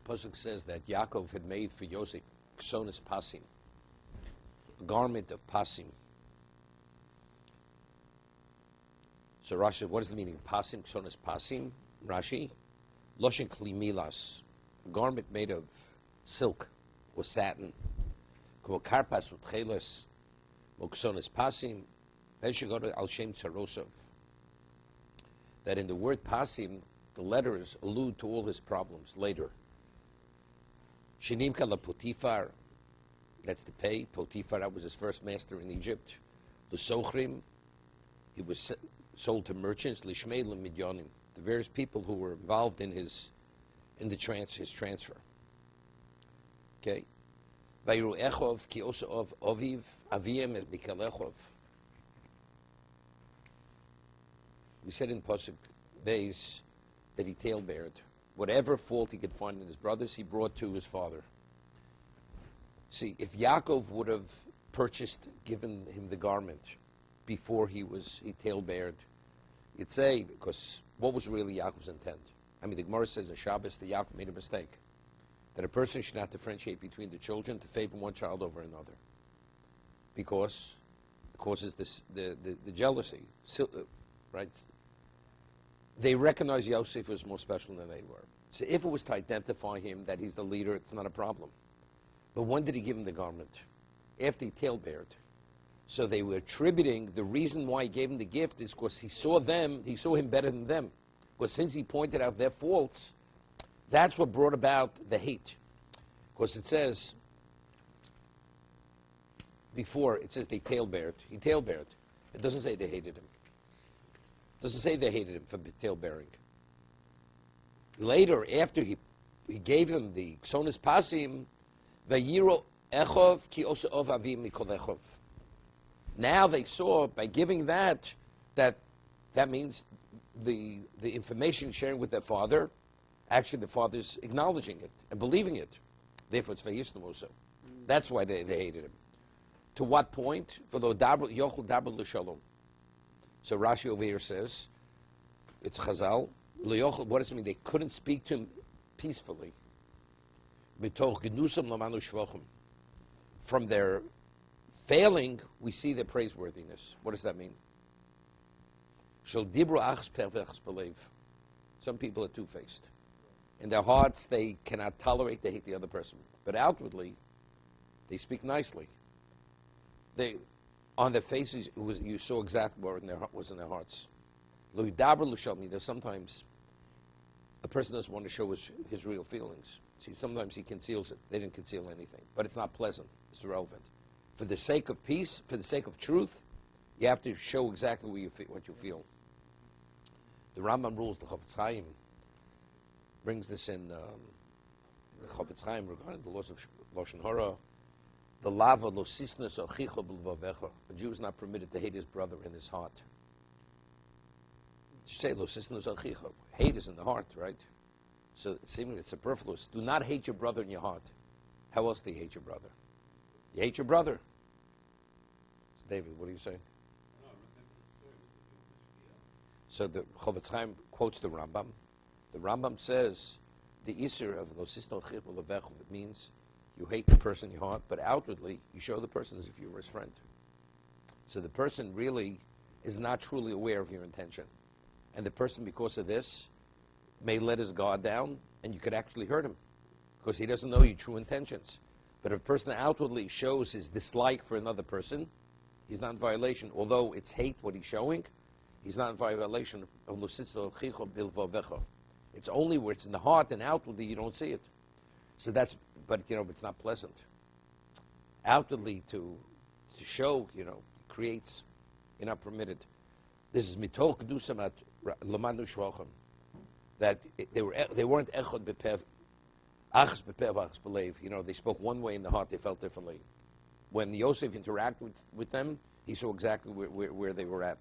Pasuk says that Yaakov had made for Yosef ksonis pasim, a garment of pasim. So Rashi, what is the meaning of pasim? Ksonis pasim. Rashi, loshen kli milas, a garment made of silk or satin. Kol karpas utchelos, ksonis pasim. Then you go to Al Shem Tzarosov. That in the word pasim, the letters allude to all his problems later. Shinimka la Potifar, that's the pay. Potifar, that was his first master in Egypt. The Sochrim, he was sold to merchants. Lishmei Midyanim, the various people who were involved in his transfer. Okay. Vayru Echov ki osa of Oviv Aviem es Bikalechov. We said in Pasuk Beis that he tailbeared. Whatever fault he could find in his brothers, he brought to his father. See, if Yaakov would have given him the garment before he tailbeared, you'd say, because what was really Yaakov's intent? I mean, the Gemara says in Shabbos that Yaakov made a mistake, that a person should not differentiate between the children to favor one child over another, because it causes the jealousy, right? They recognize Yosef was more special than they were. So if it was to identify him that he's the leader, it's not a problem. But when did he give him the garment? After he tailbeared. So they were attributing the reason why he gave him the gift is because he saw him better than them. Because since he pointed out their faults, that's what brought about the hate. Because it says, before, it says they tailbeared. He tailbeared. It doesn't say they hated him. Doesn't say they hated him for tailbearing. Later, after he gave him the ksonis pasim, vayiro echov ki osa ov avim mikol echov. Now they saw by giving that means the information sharing with their father, actually the father's acknowledging it and believing it. Therefore, it's vayisnu also. That's why they hated him. To what point? For the yochel dabel l'shalom. So Rashi over here says, it's Chazal. What does it mean? They couldn't speak to him peacefully. From their failing, we see their praiseworthiness. What does that mean? Some people are two-faced. In their hearts, they cannot tolerate, they hate the other person. But outwardly, they speak nicely. On their faces, you saw exactly what was in their hearts. Sometimes a person doesn't want to show his real feelings. See, sometimes he conceals it. They didn't conceal anything. But it's not pleasant. It's irrelevant. For the sake of peace, for the sake of truth, you have to show exactly what you feel. The Rambam rules, the Chofetz Chaim brings this in the Chofetz Chaim regarding the laws of Lashon Hara. The lava lo sisnus achicha b'levavecha. A Jew is not permitted to hate his brother in his heart. You say lo sisnus achicha. Hate is in the heart, right? So seemingly it's superfluous. Do not hate your brother in your heart. How else do you hate your brother? You hate your brother. So David, what do you say? So the Chofetz Chaim quotes the Rambam. The Rambam says the Isser of lo sisnus achicha b'levavecha, it means you hate the person in your heart, but outwardly you show the person as if you were his friend. So the person really is not truly aware of your intention. And the person, because of this, may let his guard down, and you could actually hurt him, because he doesn't know your true intentions. But if a person outwardly shows his dislike for another person, he's not in violation. Although it's hate what he's showing, he's not in violation of Lusitzo Chicho Bilvavecha. It's only where it's in the heart and outwardly you don't see it. So but it's not pleasant. Outwardly to show, creates, you're not permitted. This is mitoch kedusam at lamanu shvachim, that they weren't echad bepev, achs bepev achs belev. They spoke one way in the heart, they felt differently. When Yosef interacted with them, he saw exactly where they were at.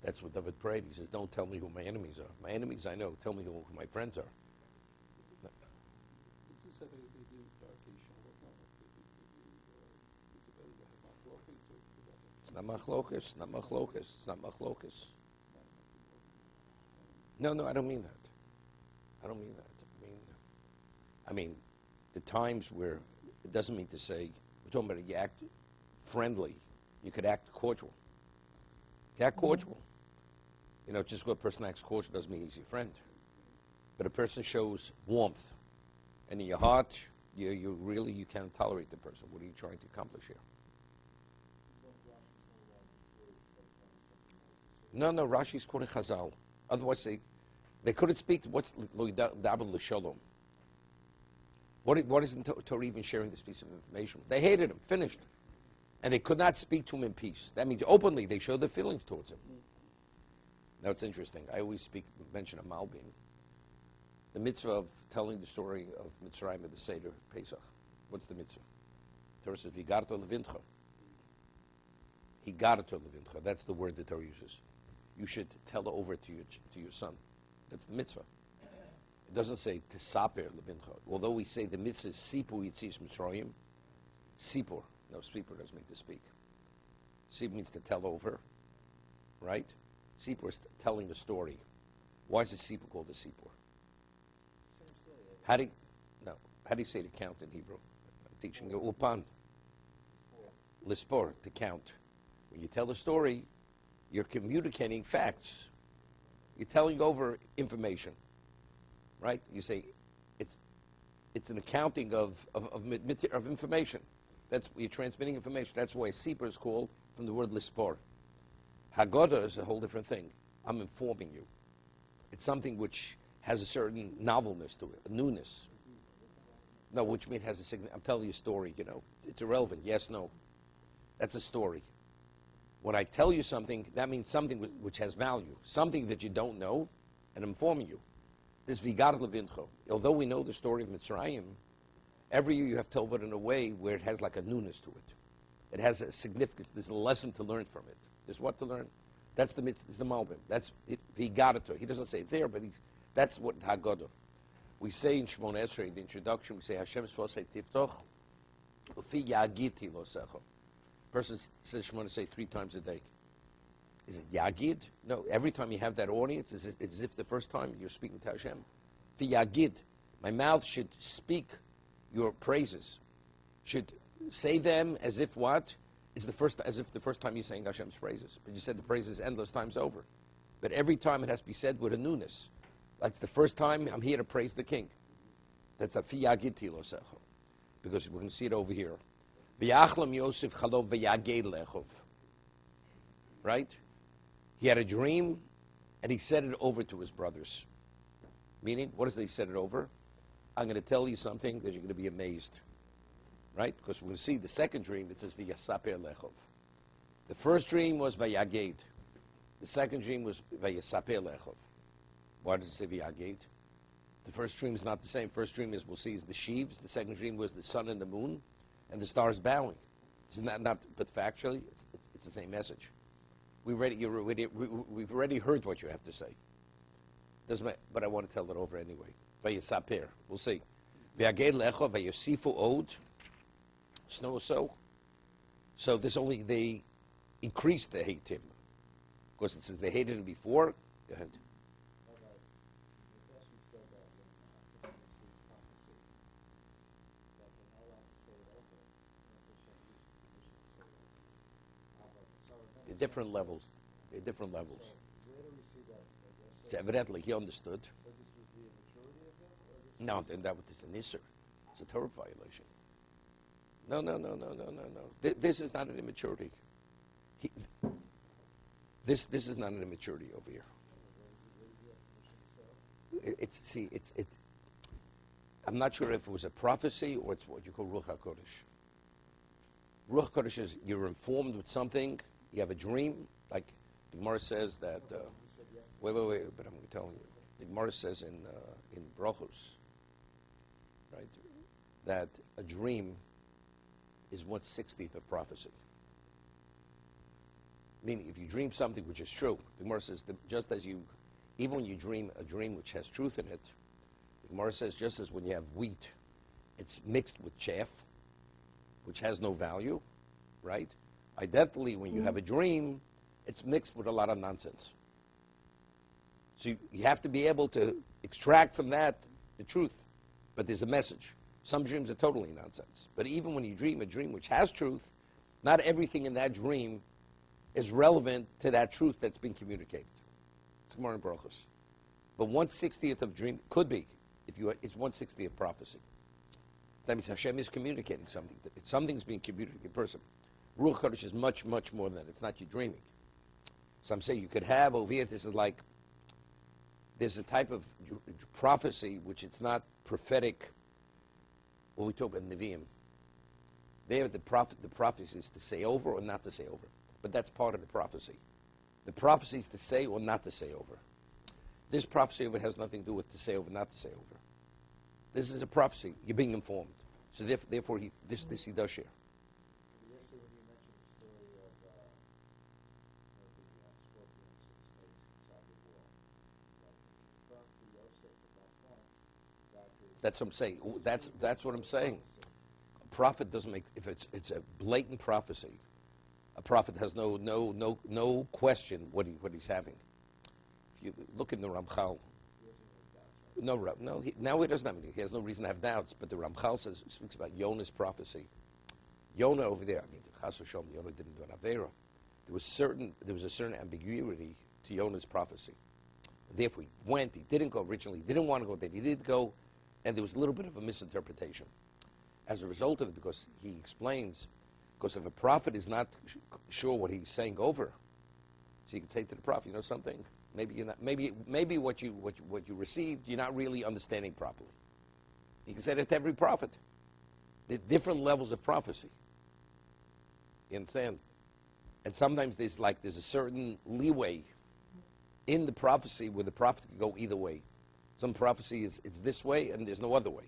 That's what David prayed. He says, don't tell me who my enemies are. My enemies I know. Tell me who my friends are. It's not machlokas. Not machlokas. It's not machlokas. No, I don't mean that. I don't mean that. I mean, the times where it doesn't mean to say we're talking about you act friendly. You could act cordial. Act cordial. You know, just because a person acts cordial doesn't mean he's your friend. But a person shows warmth, and in your heart, you can't tolerate the person. What are you trying to accomplish here? No, Rashi's quoting Chazal. Otherwise, they couldn't speak. What's Dabel L'Shalom? What isn't Torah even sharing this piece of information? They hated him. Finished. And they could not speak to him in peace. That means openly they showed their feelings towards him. Now it's interesting. I always mention a Malbim. The mitzvah of telling the story of Mitzrayim at the Seder Pesach. What's the mitzvah? Torah says, "Higarto levincha." Higarto levincha. That's the word the Torah uses. You should tell over to your son. That's the mitzvah. It doesn't say Tisaper levincha. Although we say the mitzvah is Sipur Yitzis Mitzrayim. Sipur. No, Sipur doesn't mean to speak. Sipur means to tell over, right? Sipur is telling a story. Why is the Sipur called a Sipur? How do you say to count in Hebrew? I'm teaching you Ulpan. Lispor, to count. When you tell a story, you're communicating facts. You're telling over information, right? You say it's an accounting of information. You're transmitting information. That's why Sipur is called from the word lispor. Haggadah is a whole different thing. I'm informing you. It's something which has a certain novelness to it, a newness. No, which means has a significance. I'm telling you a story, you know. It's irrelevant. Yes, no. That's a story. When I tell you something, that means something which has value. Something that you don't know, and I'm informing you. This Vigar Levincho. Although we know the story of Mitzrayim, every year you have told it in a way where it has like a newness to it. It has a significance. There's a lesson to learn from it. There's what to learn. That's the mitzvah, the Malbim. That's it. Vigarto. He doesn't say it there, but that's what Haggadah. We say in Shemon Esrei, the introduction, we say Hashem Svosei Tiftoch, Ufi Yagiti Losecho. Person says Shemon Esrei 3 times a day. Is it Yagid? No, every time you have that audience, it's as if the first time you're speaking to Hashem. Fi Yagid. My mouth should speak your praises. Should say them as if what? As if the first time you're saying Hashem's praises. But you said the praises endless times over. But every time it has to be said with a newness. That's the first time I'm here to praise the King. That's a fiyagiti losecho. Because we're going to see it over here. V'yachlam Yosef chalov v'yaged lechov. Right? He had a dream, and he said it over to his brothers. Meaning, what does he said it over? I'm going to tell you something that you're going to be amazed. Right? Because we're going to see the second dream, it says v'yasaper lechov. The first dream was v'yaged. The second dream was v'yasaper lechov. Why does it say v'yaged? The first dream is not the same. First dream, as we'll see, is the sheaves. The second dream was the sun and the moon, and the stars bowing. It's not but factually, it's the same message. We've already heard what you have to say. Doesn't matter, but I want to tell it over anyway. V'yasaper. We'll see. V'yaged lechov v'yosifu od. Snow so. So this only they increased the hate him. Of course, it says they hated him before. Go ahead. They're different levels. They're different levels. So evidently, he understood. No, then that was an Isser. It's a Torah violation. No. This is not an immaturity. This is not an immaturity over here. I'm not sure if it was a prophecy or it's what you call Ruach HaKodesh. Ruach HaKodesh is you're informed with something, you have a dream, like the Gemara says that, wait, but I'm telling you. The Gemara says in Brachos, right, that a dream is 1/60th of prophecy. Meaning, if you dream something which is true, the Gemara says, just as you, even when you dream a dream which has truth in it, the Gemara says, just as when you have wheat, it's mixed with chaff, which has no value, right? Identically, when you have a dream, it's mixed with a lot of nonsense. So you have to be able to extract from that the truth, but there's a message. Some dreams are totally nonsense. But even when you dream a dream which has truth, not everything in that dream is relevant to that truth that's being communicated. It's more in Brachos. But 1/60th of dream could be, it's 1/60th of prophecy. That means Hashem is communicating something. Something's being communicated. Person, Ruach Kodesh is much, much more than that. It's not you dreaming. Some say you could have over here. This is like there's a type of prophecy which it's not prophetic. When we talk about Nevi'im, there the prophecy is to say over or not to say over. But that's part of the prophecy. The prophecy is to say or not to say over. This prophecy over has nothing to do with to say over, not to say over. This is a prophecy. You're being informed. So therefore, this he does share. Yesterday when you mentioned the story of the scorpions and snakes inside the wall, like referring to Yosef at that point, that is... That's what I'm saying. That's what I'm saying. A prophet doesn't make, if it's a blatant prophecy, a prophet has no question what he's having. If you look in the Ramchal, now he doesn't have any. He has no reason to have doubts. But the Ramchal speaks about Yonah's prophecy. Yonah over there, Chas v'Shalom, Yonah didn't do an Avera. There was a certain ambiguity to Yonah's prophecy. Therefore, he went. He didn't go originally. He didn't want to go there. He did go, and there was a little bit of a misinterpretation. As a result of it, because he explains, because if a prophet is not sure what he's saying over, so you can say to the prophet, you know something. Maybe you're not. Maybe what you received, you're not really understanding properly. You can say that to every prophet. There are different levels of prophecy. You understand? And sometimes there's a certain leeway in the prophecy where the prophet can go either way. Some prophecy it's this way and there's no other way.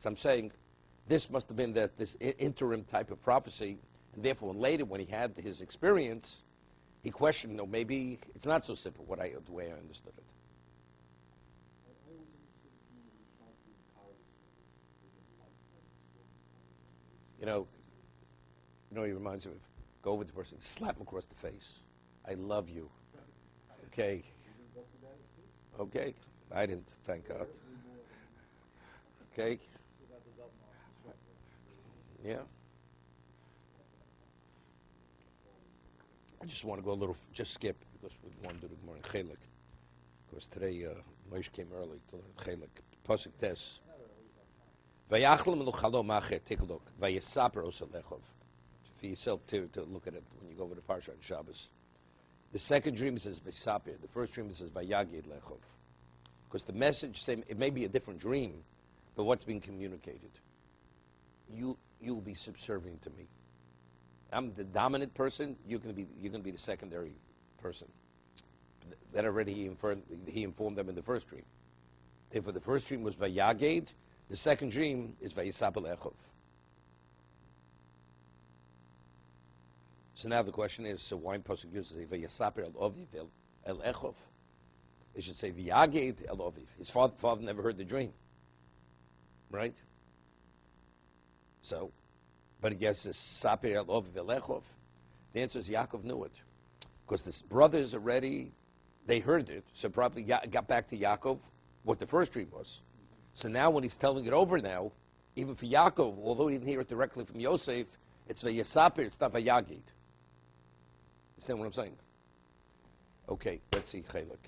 So I'm saying this must have been this interim type of prophecy, and therefore later when he had his experience, he questioned, no, maybe it's not so simple the way I understood it. I always understood the community trying to empower this He reminds me of, go over to the person, slap him across the face. I love you. Okay. Okay. I didn't, thank God. Okay. Yeah. I just want to go a little, just skip, because we want to do the morning Chelik. Because today, Moshe came early to learn Chelik. Pasuk Tes. Vayachlam l'chalo ma'achet, take a look. Vayesaper osel for yourself to look at it when you go over the parsha on Shabbos. The second dream says Vayesaper. The first dream says Vayagid lechov. Because the message, it may be a different dream, but what's being communicated? You'll be subservient to me. I'm the dominant person. You're going to be the secondary person. That already he informed them in the first dream. Therefore, the first dream was Vayaged. The second dream is Vayisabel Echov. So now the question is: so why in Pasuk uses Vayisaper El Oviv El Echov? It should say Vayaged El Oviv. His father never heard the dream, right? So. But it gets this Saper El Oviv El Echov. The answer is Yaakov knew it. Because the brothers already, they heard it, so probably got back to Yaakov what the first dream was. So now when he's telling it over now, even for Yaakov, although he didn't hear it directly from Yosef, it's a Yasaper, it's not a Yagid. Understand what I'm saying? Okay, let's see Chelik.